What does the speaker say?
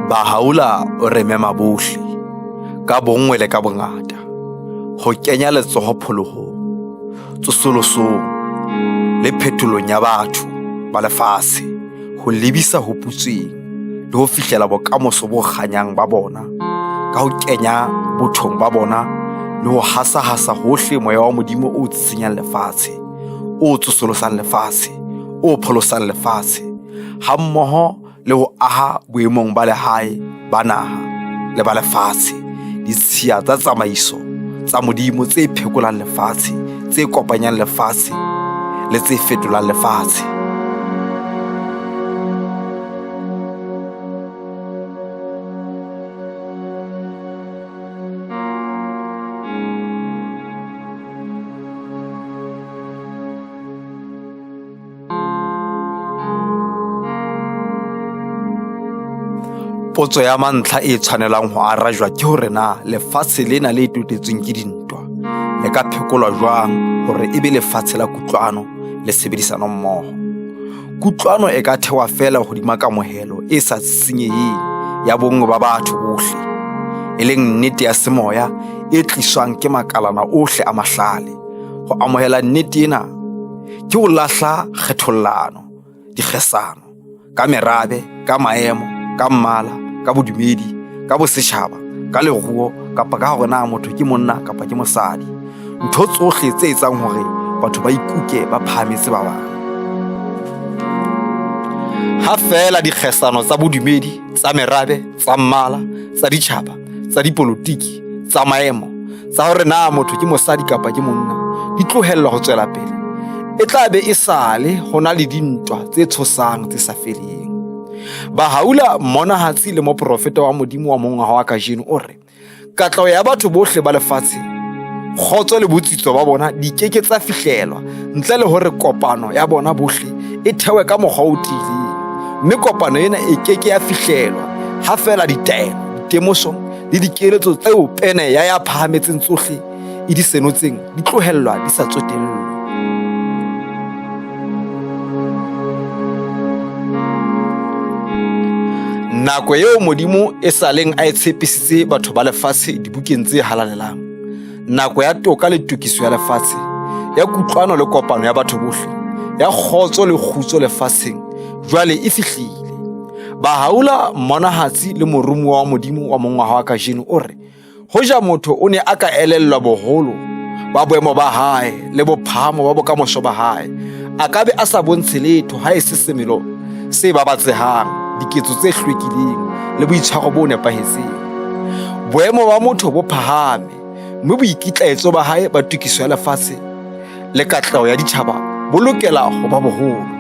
Bahá'u'lláh o re mema bohle ka bonngwe le ka bongata ho kenya letsoho pholohong, tsosolosong le phetolong ya batho ba lefatshe, ho lebisa ho putsong le ho fihlela bokamoso bo khanyang ba bona ka ho kenya bothong ba bona le ho hasa-hasa hohle moya wa Molimo o tsitsinyang lefatshe, o tsosolosang lefatshe, o pholosang lefatshe, hammoho le ho aha boemong ba lehae, ba naha le ba lefatshe, litšia tsa tsamaiso tsa Molimo tse phekolang lefatshe, tse kopanyang lefatshe le tse fetolang lefatshe. Potso ya mantlha e tshwanelang ho arajwa ke hore na lefatshe lena le totetsweng ke dintwa le ka phekolwa jwang hore e be lefatshe la kutlwano le sebedisano mmoho. Kutlwano e ka thewa fela hodima kamohelo e sa tsitsinyeheng ya bonngwe ba batho bohle, e leng nnete ya se-moea e tliswang ke makalana ohle a mahlale. Ho amohela nnete ena ke ho lahla kgethollano, dikgesano ka merabe, ka maemo, ka mmala, ka bodumedi, ka bosetjhaba, ka leruo kapa ka hore na motho ke monna kapa ke mosadi, ntho tsohle tse etsang hore batho ba ikuke ba phahametse ba bang. Ha fela dikgesano tsa bodumedi, tsa merabe, tsa mmala, tsa ditjhaba, tsa dipolotiki, tsa maemo, tsa hore na motho ke mosadi kapa ke monna di tlohellwa ho tswela pele, e tla be e sale ho na le dintwa tse tshosang tse sa feleng. Bahá'u'lláh mmonahatsi le moprofeta wa Molimo wa mongwaha wa kajeno o re katleho ya batho bohle ba lefatshe, kgotso le botsitso ba bona di keke tsa fihlelwa ntle le hore kopano ya bona bohle e thewe ka mokgwa o tiileng, mme kopano ena e keke ya fihlelwa ha fela ditaelo, ditemoso le dikeletso tseo pene ya phahametseng tsohle e di senotseng di tlohellwa di sa tsotellwe. Nako eo Molimo e saleng a e tshepisitse batho ba lefatshe dibukeng tse halalelang, nako ya toka le tokiso ya lefatshe, ya kutlwano le kopano ya batho bohle, ya kgotso le kgutso lefatsheng, jwale e fihlile. Bahá'u'lláh mmonahatsi le moromuwa wa Molimo wa mongwaha wa kajeno o re hoja motho o ne a ka elellwa boholo ba boemo ba hae le bophahamo ba bokamoso ba hae, a ka be a sa bontshe letho ha e se semelo se babatsehang, diketso tse hlwekileng le boitshwaro bo nepahetseng. Boemo ba motho bo phahame, mme boikitlaetso ba hae ba tokiso ya lefatshe le katleho ya ditjhaba bo lokela ho ba boholo.